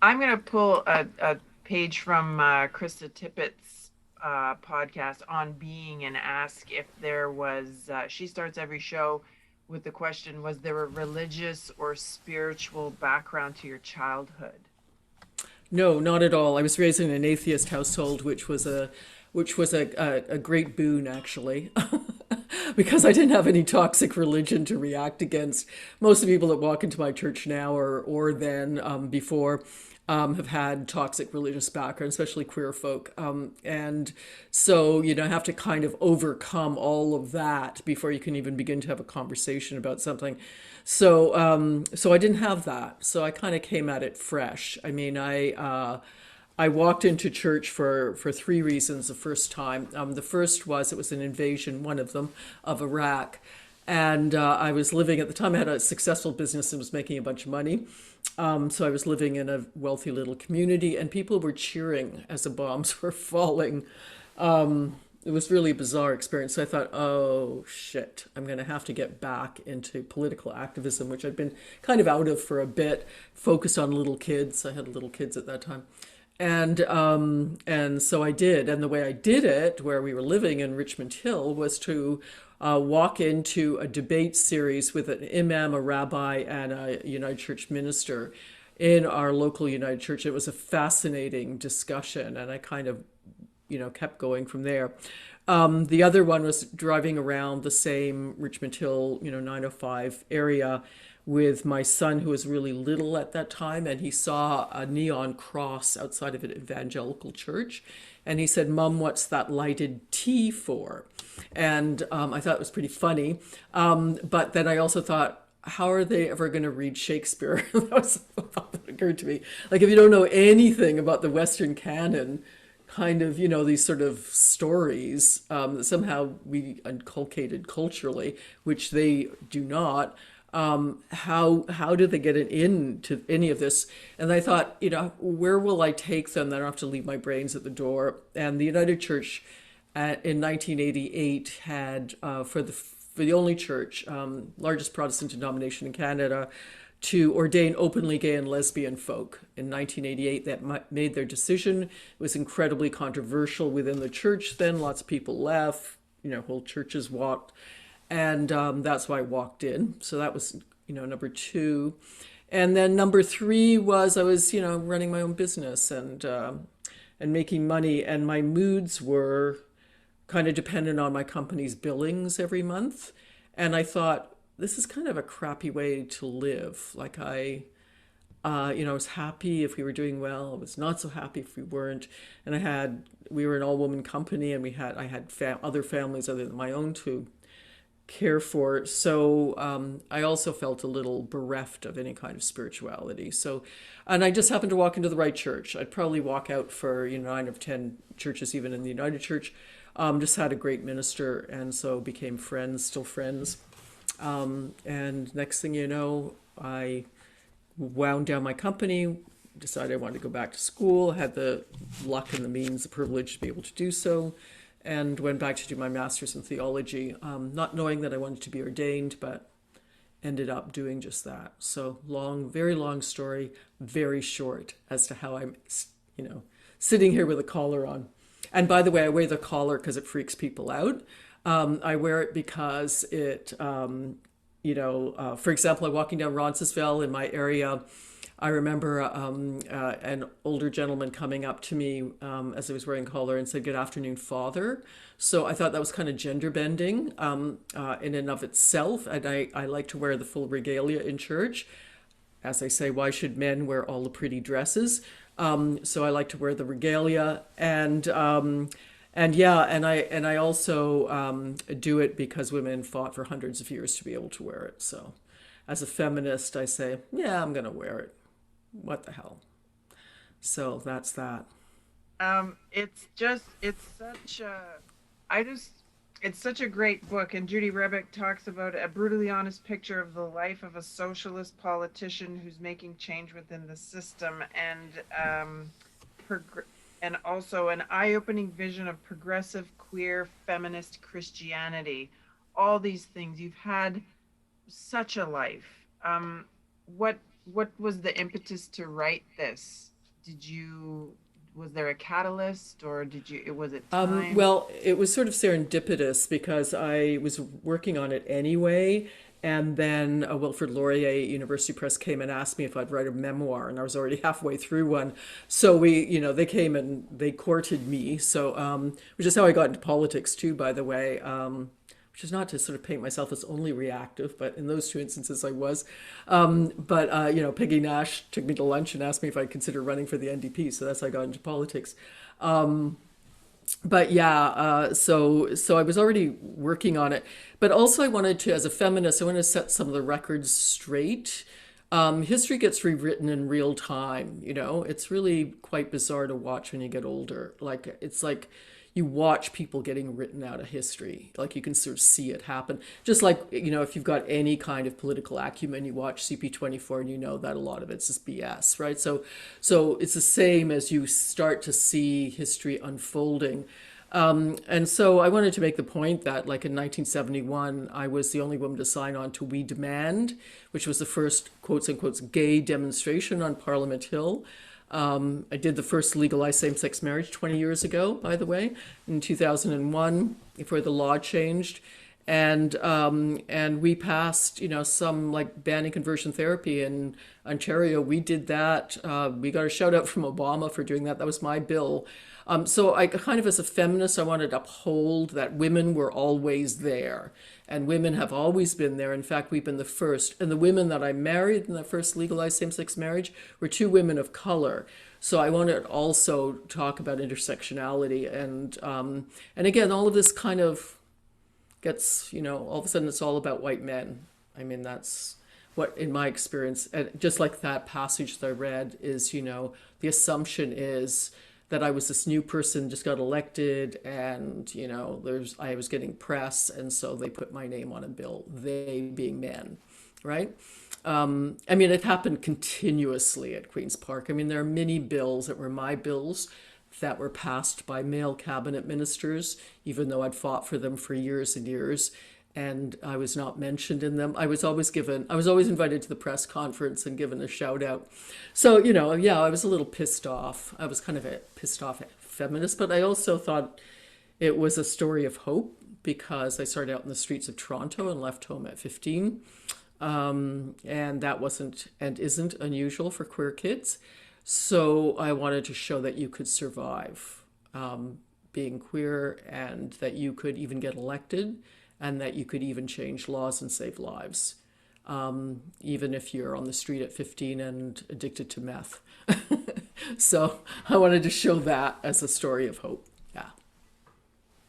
I'm going to pull a page from Krista Tippett's podcast on being and ask if there was, she starts every show with the question, was there a religious or spiritual background to your childhood? No, not at all. I was raised in an atheist household, which was a great boon actually, because I didn't have any toxic religion to react against. Most of the people that walk into my church now or then before have had toxic religious background, especially queer folk. And so, I have to kind of overcome all of that before you can even begin to have a conversation about something. So I didn't have that. So I kind of came at it fresh. I mean, I walked into church for three reasons the first time. The first was it was an invasion, one of them, of Iraq. And I was living at the time, I had a successful business and was making a bunch of money. So I was living in a wealthy little community, and people were cheering as the bombs were falling. It was really a bizarre experience. So I thought, oh shit, I'm going to have to get back into political activism, which I'd been kind of out of for a bit, focused on little kids. I had little kids at that time. And so I did. And the way I did it, where we were living in Richmond Hill, was to walk into a debate series with an imam, a rabbi, and a United Church minister in our local United Church. It was a fascinating discussion, and I kind of kept going from there. The other one was driving around the same Richmond Hill, 905 area with my son, who was really little at that time, and he saw a neon cross outside of an evangelical church. And he said, "Mom, what's that lighted T for?" And I thought it was pretty funny. But then I also thought, how are they ever going to read Shakespeare? That was a thought that occurred to me. Like, if you don't know anything about the Western canon, kind of, these sort of stories that somehow we inculcated culturally, which they do not. How do they get it into any of this? And I thought, where will I take them? I don't have to leave my brains at the door. And the United Church in 1988 had for the only church, largest Protestant denomination in Canada, to ordain openly gay and lesbian folk. In 1988, that made their decision. It was incredibly controversial within the church then. Lots of people left, whole churches walked. And that's why I walked in. So that was, number two. And then number three was I was, running my own business and making money. And my moods were kind of dependent on my company's billings every month. And I thought, this is kind of a crappy way to live. Like I was happy if we were doing well. I was not so happy if we weren't. And we were an all-woman company, and I had other families other than my own to care for. So I also felt a little bereft of any kind of spirituality. So, and I just happened to walk into the right church. I'd probably walk out for 9 of 10 churches, even in the United Church. Just had a great minister, and so became friends, still friends. And next thing you know, I wound down my company, decided I wanted to go back to school, had the luck and the means, the privilege to be able to do so, and went back to do my master's in theology, not knowing that I wanted to be ordained, but ended up doing just that. So long, very long story, very short as to how I'm, sitting here with a collar on. And by the way, I wear the collar because it freaks people out. I wear it because for example, I'm walking down Roncesvalles in my area. I remember an older gentleman coming up to me as I was wearing a collar and said, "Good afternoon, Father." So I thought that was kind of gender bending in and of itself. And I like to wear the full regalia in church. As I say, why should men wear all the pretty dresses? So I like to wear the regalia, and yeah, and I also do it because women fought for hundreds of years to be able to wear it. So, as a feminist, I say, yeah, I'm gonna wear it. What the hell? So that's that. It's such a, I just, it's such a great book. And Judy Rebick talks about a brutally honest picture of the life of a socialist politician who's making change within the system, prog- and also an eye-opening vision of progressive, queer, feminist Christianity. All these things. You've had such a life. What what was the impetus to write this? Did you, was there a catalyst, or was it time? Well, it was sort of serendipitous because I was working on it anyway. And then Wilfrid Laurier University Press came and asked me if I'd write a memoir, and I was already halfway through one. So they came and they courted me. So, which is how I got into politics too, by the way. Which is not to sort of paint myself as only reactive, but in those two instances I was. Peggy Nash took me to lunch and asked me if I'd consider running for the NDP. So that's how I got into politics. But yeah, so I was already working on it, but also I wanted to, as a feminist, I wanted to set some of the records straight. History gets rewritten in real time. It's really quite bizarre to watch when you get older. Like it's like you watch people getting written out of history. Like you can sort of see it happen. Just like, if you've got any kind of political acumen, you watch CP24 and you know that a lot of it's just BS, right? So it's the same as you start to see history unfolding. And so I wanted to make the point that, like in 1971, I was the only woman to sign on to We Demand, which was the first quotes unquote gay demonstration on Parliament Hill. I did the first legalized same-sex marriage 20 years ago, by the way, in 2001, before the law changed. And we passed, some like banning conversion therapy in Ontario. We did that. We got a shout out from Obama for doing that. That was my bill. So I kind of, as a feminist, I wanted to uphold that women were always there. And women have always been there. In fact, we've been the first. And the women that I married in the first legalized same-sex marriage were two women of color. So I wanted to also talk about intersectionality. And again, all of this kind of gets, all of a sudden it's all about white men. I mean, that's what, in my experience, and just like that passage that I read is, the assumption is that I was this new person, just got elected, and I was getting press, and so they put my name on a bill. They being men, right? It happened continuously at Queen's Park. There are many bills that were my bills that were passed by male cabinet ministers, even though I'd fought for them for years and years, and I was not mentioned in them. I was always invited to the press conference and given a shout out. So, I was a little pissed off. I was kind of a pissed off feminist, but I also thought it was a story of hope because I started out in the streets of Toronto and left home at 15. And that wasn't and isn't unusual for queer kids. So I wanted to show that you could survive being queer, and that you could even get elected, and that you could even change laws and save lives, even if you're on the street at 15 and addicted to meth. So I wanted to show that as a story of hope. Yeah.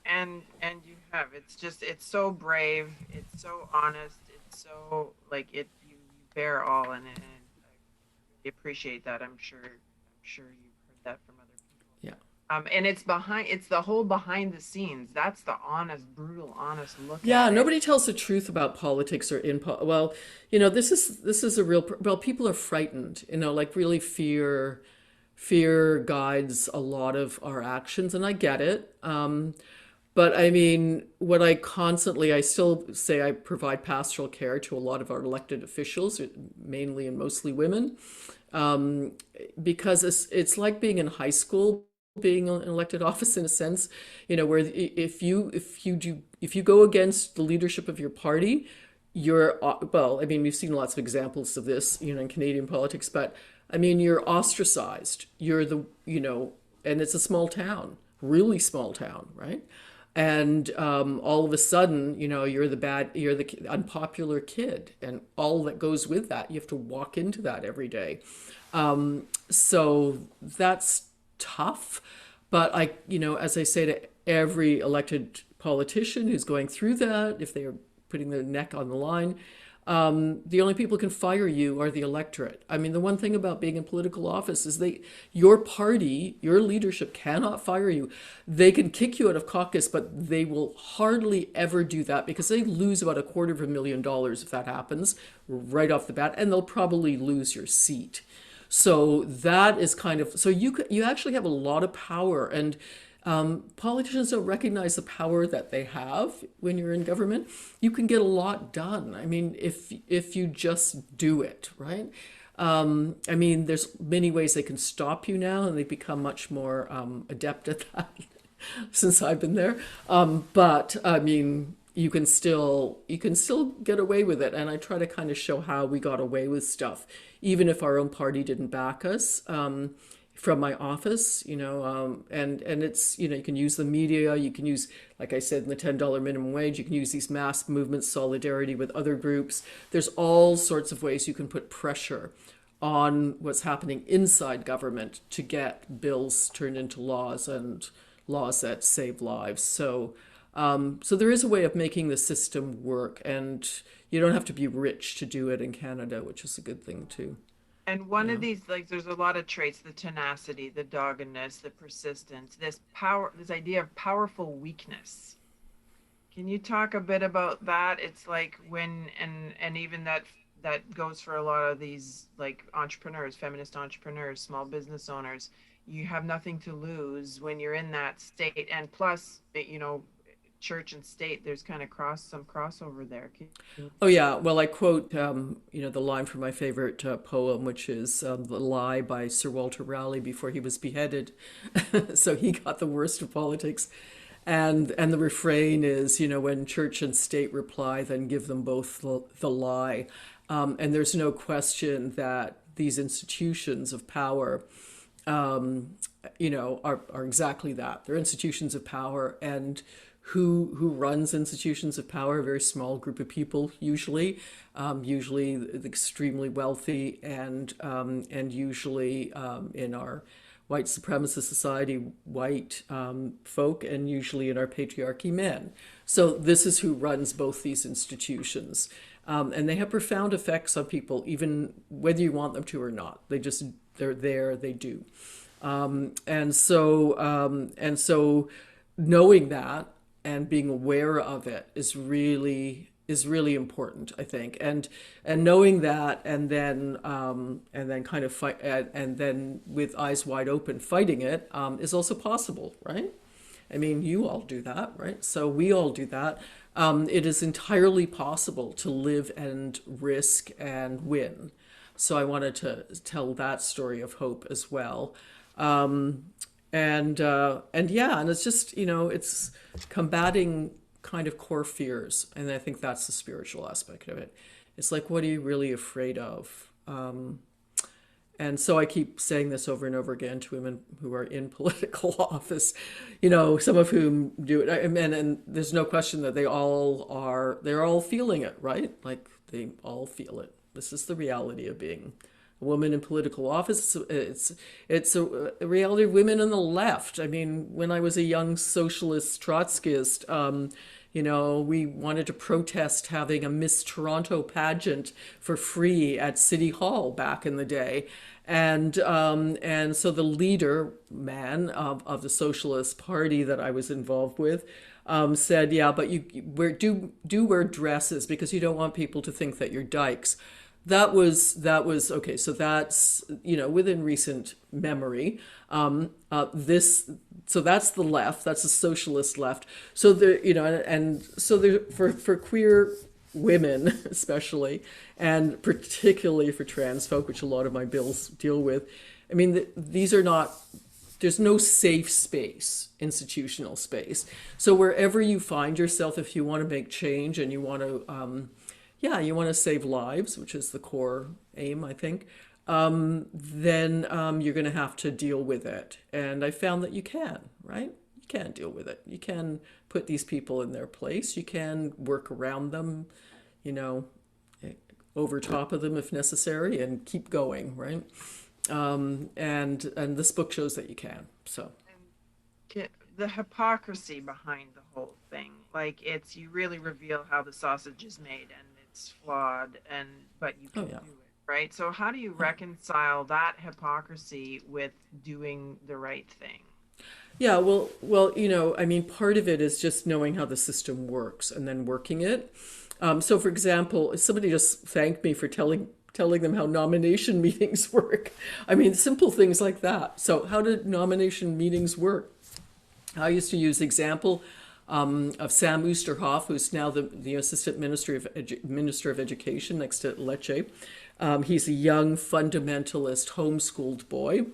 And you have, it's so brave, it's so honest, it's so like you bear all in it, and I really appreciate that. I'm sure you've heard that from other people. Yeah. And it's the whole behind the scenes. That's the honest, brutal, honest look Yeah, at it. nobody tells the truth about politics or well, this is a real well, people are frightened, like really fear guides a lot of our actions, and I get it. But what I still say I provide pastoral care to a lot of our elected officials, mainly and mostly women, because it's like being in high school, being in an elected office in a sense, where if you go against the leadership of your party, we've seen lots of examples of this, in Canadian politics, but you're ostracized. And it's a small town, really small town, right? And all of a sudden, you're the unpopular kid, and all that goes with that. You have to walk into that every day. So that's tough. But as I say to every elected politician who's going through that, if they are putting their neck on the line, the only people who can fire you are the electorate. The one thing about being in political office is your party, your leadership cannot fire you. They can kick you out of caucus, but they will hardly ever do that because they lose about $250,000 if that happens right off the bat, and they'll probably lose your seat. So that is so you actually have a lot of power, and politicians don't recognize the power that they have when you're in government. You can get a lot done. If you just do it, right? I mean, there's many ways they can stop you now, and they've become much more adept at that since I've been there. But I mean, you can still get away with it, and I try to kind of show how we got away with stuff, even if our own party didn't back us. From my office, and it's, you can use the media, you can use, like I said, in the $10 minimum wage, you can use these mass movements, solidarity with other groups. There's all sorts of ways you can put pressure on what's happening inside government to get bills turned into laws and laws that save lives. So there is a way of making the system work, and you don't have to be rich to do it in Canada, which is a good thing too. And one Yeah. of these, like, there's a lot of traits, the tenacity, the doggedness, the persistence, this power, this idea of powerful weakness. Can you talk a bit about that? It's like when, and even that goes for a lot of these like entrepreneurs, feminist entrepreneurs, small business owners. You have nothing to lose when you're in that state. And plus, church and state, there's kind of some crossover there. Can Oh yeah. Well, I quote, the line from my favorite poem, which is "The Lie" by Sir Walter Raleigh before he was beheaded. So he got the worst of politics, and the refrain is, when church and state reply, then give them both the lie. And there's no question that these institutions of power, are exactly that. They're institutions of power, and who runs institutions of power? A very small group of people, usually the extremely wealthy, and usually in our white supremacist society, white folk, and usually in our patriarchy, men. So this is who runs both these institutions. And they have profound effects on people, even whether you want them to or not. They're there, they do. And so knowing that and being aware of it is really important, I think. And knowing that, and then kind of fight, and then with eyes wide open fighting it, is also possible, right? I mean, you all do that, right? So we all do that. It is entirely possible to live and risk and win. So I wanted to tell that story of hope as well. And yeah, and it's just, it's combating kind of core fears, and I think that's the spiritual aspect of it. It's like, what are you really afraid of? And so I keep saying this over and over again to women who are in political office, some of whom do it. And there's no question that they're all feeling it, right? Like they all feel it. This is the reality of being a woman in political office. It's a reality of women on the left. I mean, when I was a young socialist Trotskyist, we wanted to protest having a Miss Toronto pageant for free at City Hall back in the day. And so the leader man of the Socialist Party that I was involved with said, yeah, but do wear dresses because you don't want people to think that you're dykes. That was okay. So that's, within recent memory. This so that's the left. That's the socialist left. So there, and so there, for queer women especially, and particularly for trans folk, which a lot of my bills deal with. I mean, these are not. There's no safe space, institutional space. So wherever you find yourself, if you want to make change and you want to, you want to save lives, which is the core aim, I think, then you're going to have to deal with it. And I found that you can, right? You can deal with it. You can put these people in their place. You can work around them, you know, over top of them if necessary, and keep going, right? And this book shows that you can. So, the hypocrisy behind the whole thing, like, it's, you really reveal how the sausage is made, and it's flawed, but you oh can yeah. do it, right? So how do you reconcile that hypocrisy with doing the right thing? Yeah, well, I mean, part of it is just knowing how the system works and then working it. So, for example, somebody just thanked me for telling them how nomination meetings work. I mean, simple things like that. So, how did nomination meetings work? I used to use the example of Sam Oosterhoff, who's now the Assistant Minister of Education next to Lecce. He's a young fundamentalist homeschooled boy,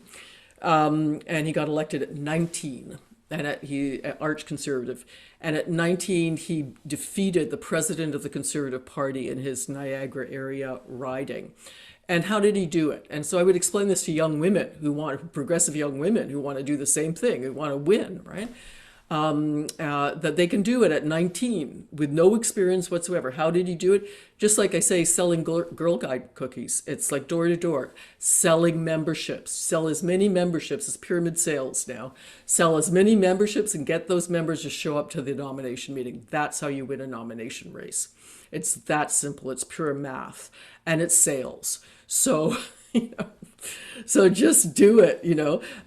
and he got elected at 19. And he arch conservative, and at 19 he defeated the president of the Conservative Party in his Niagara area riding. And how did he do it? And so I would explain this to young women who want, progressive young women who want to do the same thing, who want to win, right? That they can do it at 19 with no experience whatsoever. How did he do it? Just like I say, selling Girl Guide cookies. It's like door to door, selling memberships. Sell as many memberships as pyramid sales now. Sell as many memberships and get those members to show up to the nomination meeting. That's how you win a nomination race. It's that simple. It's pure math, and it's sales. So, so just do it,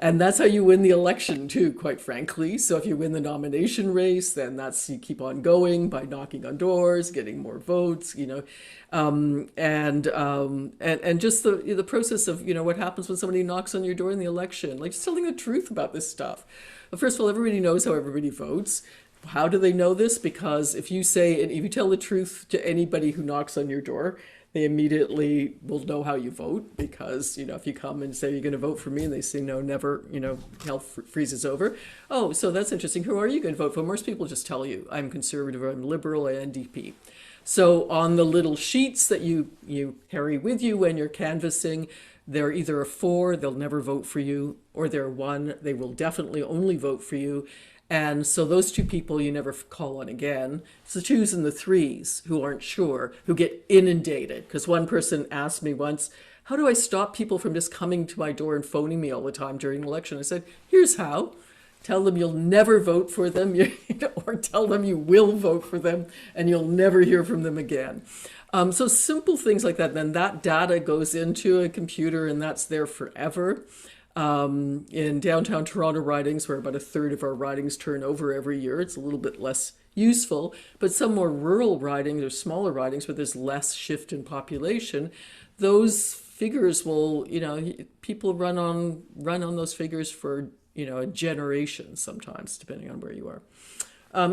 and that's how you win the election too, quite frankly. So if you win the nomination race, then you keep on going by knocking on doors, getting more votes, and just the process of, what happens when somebody knocks on your door in the election, like just telling the truth about this stuff. But first of all, everybody knows how everybody votes. How do they know this? Because if you tell the truth to anybody who knocks on your door, they immediately will know how you vote, because, if you come and say you're going to vote for me and they say no, never, hell freezes over. Oh, so that's interesting. Who are you going to vote for? Most people just tell you, I'm conservative, or I'm liberal, or NDP. So on the little sheets that you carry with you when you're canvassing, they're either a 4, they'll never vote for you, or they're 1, they will definitely only vote for you. And so those 2 people you never call on again. It's the 2s and the 3s who aren't sure, who get inundated. Because one person asked me once, how do I stop people from just coming to my door and phoning me all the time during an election? I said, here's how. Tell them you'll never vote for them, or tell them you will vote for them and you'll never hear from them again. So simple things like that. Then that data goes into a computer and that's there forever. In downtown Toronto ridings, where about a third of our ridings turn over every year, it's a little bit less useful. But some more rural ridings or smaller ridings where there's less shift in population, those figures will, people run on those figures for, a generation sometimes, depending on where you are.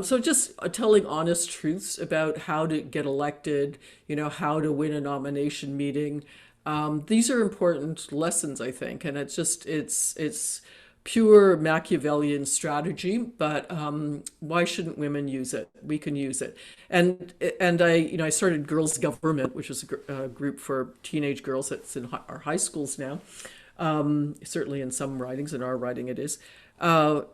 So just telling honest truths about how to get elected, how to win a nomination meeting. These are important lessons, I think, and it's pure Machiavellian strategy, but why shouldn't women use it? We can use it. And I started Girls Government, which is a group for teenage girls that's in our high schools now. Certainly in some ridings, in our riding it is.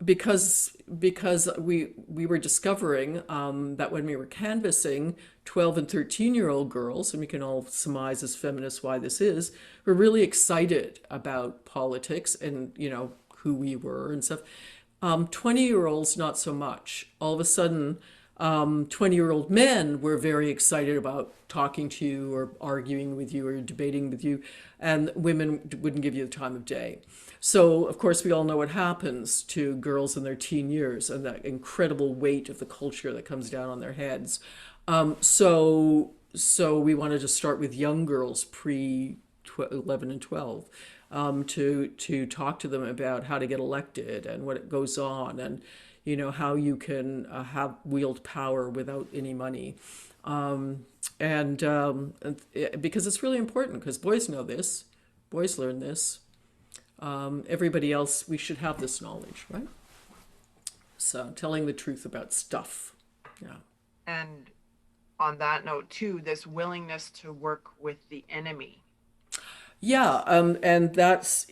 Because we were discovering that when we were canvassing 12 and 13-year-old girls, and we can all surmise as feminists why this is, were really excited about politics and, who we were and stuff. 20-year-olds, not so much. All of a sudden, 20-year-old men were very excited about talking to you or arguing with you or debating with you, and women wouldn't give you the time of day. So, of course, we all know what happens to girls in their teen years and that incredible weight of the culture that comes down on their heads. So we wanted to start with young girls pre-11 and 12 to talk to them about how to get elected and what goes on, and how you can wield power without any money. Because it's really important, because boys know this, boys learn this. Everybody else, we should have this knowledge, right? So telling the truth about stuff. Yeah. And on that note too, this willingness to work with the enemy. Yeah. And that's,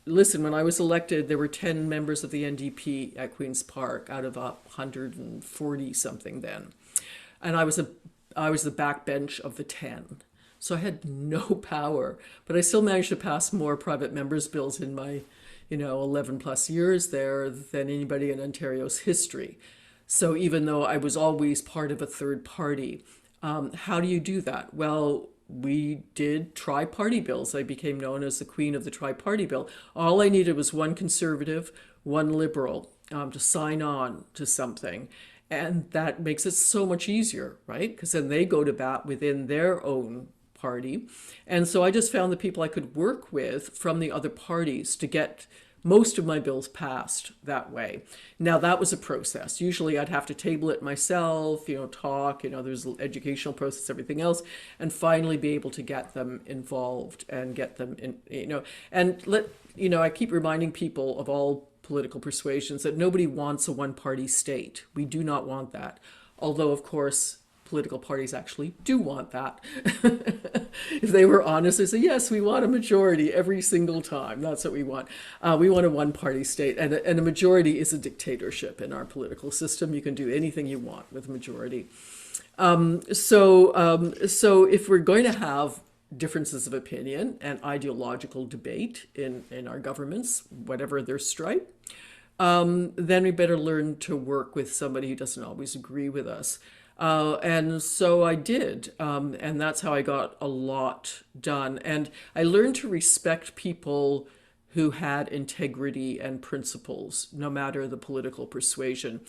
listen, when I was elected, there were 10 members of the NDP at Queen's Park out of 140 something then. And I was the backbench of the 10. So I had no power, but I still managed to pass more private members' bills in my, 11 plus years there than anybody in Ontario's history. So even though I was always part of a third party, how do you do that? Well, we did tri-party bills. I became known as the queen of the tri-party bill. All I needed was one conservative, one liberal to sign on to something. And that makes it so much easier, right? Because then they go to bat within their own party. And so I just found the people I could work with from the other parties to get Most of my bills passed that way. Now that was a process. Usually I'd have to table it myself, talk, there's educational process, everything else, and finally be able to get them involved and get them in, and I keep reminding people of all political persuasions that nobody wants a one-party state. We do not want that. Although, of course, political parties actually do want that. If they were honest, they say, yes, we want a majority every single time. That's what we want. We want a one-party state. And a majority is a dictatorship in our political system. You can do anything you want with a majority. So if we're going to have differences of opinion and ideological debate in our governments, whatever their stripe, then we better learn to work with somebody who doesn't always agree with us. And so I did, and that's how I got a lot done. And I learned to respect people who had integrity and principles, no matter the political persuasion.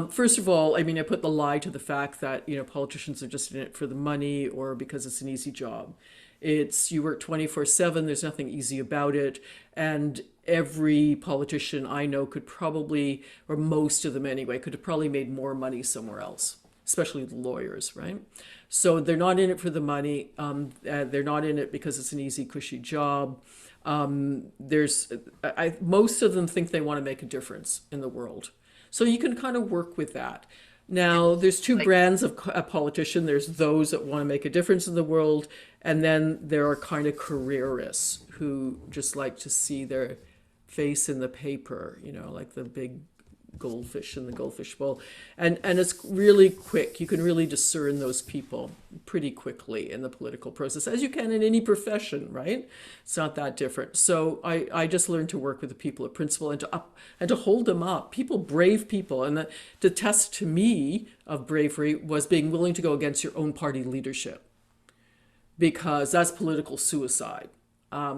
First of all, I put the lie to the fact that, politicians are just in it for the money or because it's an easy job. You work 24/7, there's nothing easy about it. And every politician I know could probably, or most of them anyway, could have probably made more money somewhere else, especially the lawyers, right? So they're not in it for the money. They're not in it because it's an easy, cushy job. Most of them think they want to make a difference in the world. So you can kind of work with that. Now, there's two brands of a politician. There's those that want to make a difference in the world, and then there are kind of careerists who just like to see their face in the paper, like the big goldfish in the goldfish bowl. And it's really quick. You can really discern those people pretty quickly in the political process, as you can in any profession, right? It's not that different. So I just learned to work with the people of principle and to hold them up. Brave people. And the test to me of bravery was being willing to go against your own party leadership, because that's political suicide.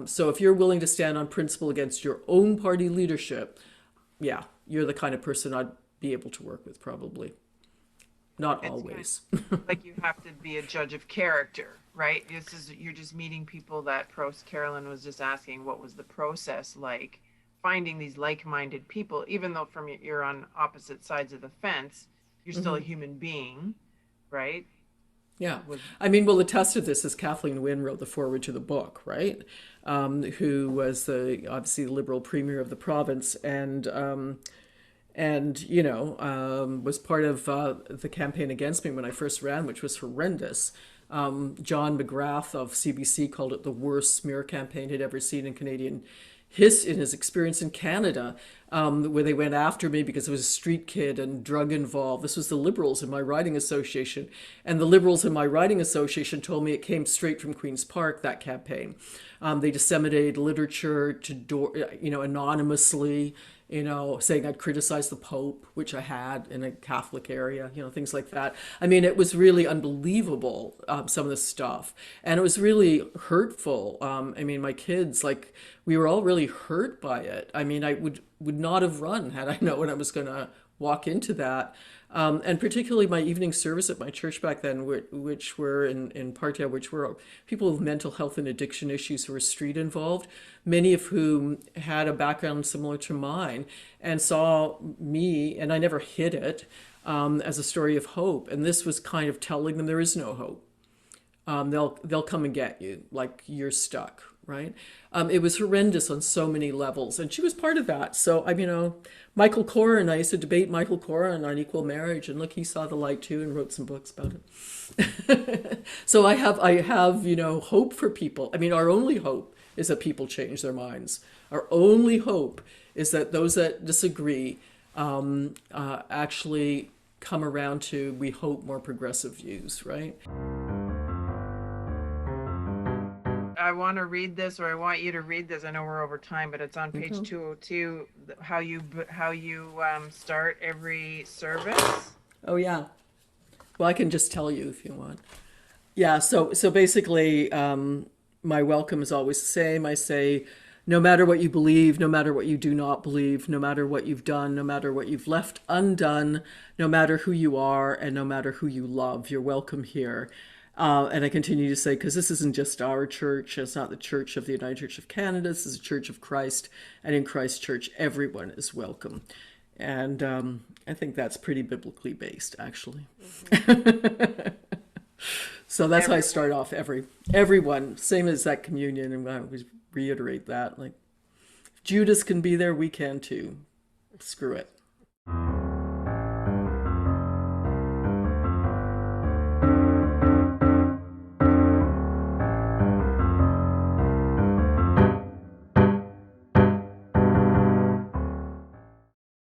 So if you're willing to stand on principle against your own party leadership, yeah, you're the kind of person I'd be able to work with, probably. Not always. Like you have to be a judge of character, right? You're just meeting people that Carolyn was just asking, what was the process like finding these like-minded people, even though you're on opposite sides of the fence, you're still a human being, right? Yeah. Well, the test of this is Kathleen Wynne wrote the foreword to the book, right? Who was obviously the Liberal Premier of the province and was part of the campaign against me when I first ran, which was horrendous. John McGrath of CBC called it the worst smear campaign he'd ever seen in Canadian in his experience in Canada, where they went after me because I was a street kid and drug involved. This was the Liberals in my riding association. And the Liberals in my riding association told me it came straight from Queen's Park, that campaign. They disseminated literature anonymously, saying I'd criticized the Pope, which I had in a Catholic area, things like that. It was really unbelievable, some of the stuff. And it was really hurtful. My kids, we were all really hurt by it. I would not have run had I known I was going to walk into that. And particularly my evening service at my church back then, which were in Partia, which were people with mental health and addiction issues who were street involved, many of whom had a background similar to mine, and saw me, and I never hid it, as a story of hope. And this was kind of telling them there is no hope. They'll come and get you, like you're stuck, right? It was horrendous on so many levels, and she was part of that. So Michael Coren, I used to debate Michael Coren on equal marriage, and look, he saw the light too and wrote some books about it. So I have hope for people. Our only hope is that people change their minds. Our only hope is that those that disagree actually come around to, we hope, more progressive views, right? I want to read this, or I want you to read this. I know we're over time, but it's on page 202, how you start every service. Oh, yeah. Well, I can just tell you if you want. Yeah, so basically, my welcome is always the same. I say, no matter what you believe, no matter what you do not believe, no matter what you've done, no matter what you've left undone, no matter who you are, and no matter who you love, you're welcome here. And I continue to say, because this isn't just our church, it's not the Church of the United Church of Canada, this is a Church of Christ, and in Christ Church, everyone is welcome. And I think that's pretty biblically based, actually. So that's how I start off everyone, same as that communion, and I always reiterate that. Like, if Judas can be there, we can too. Screw it.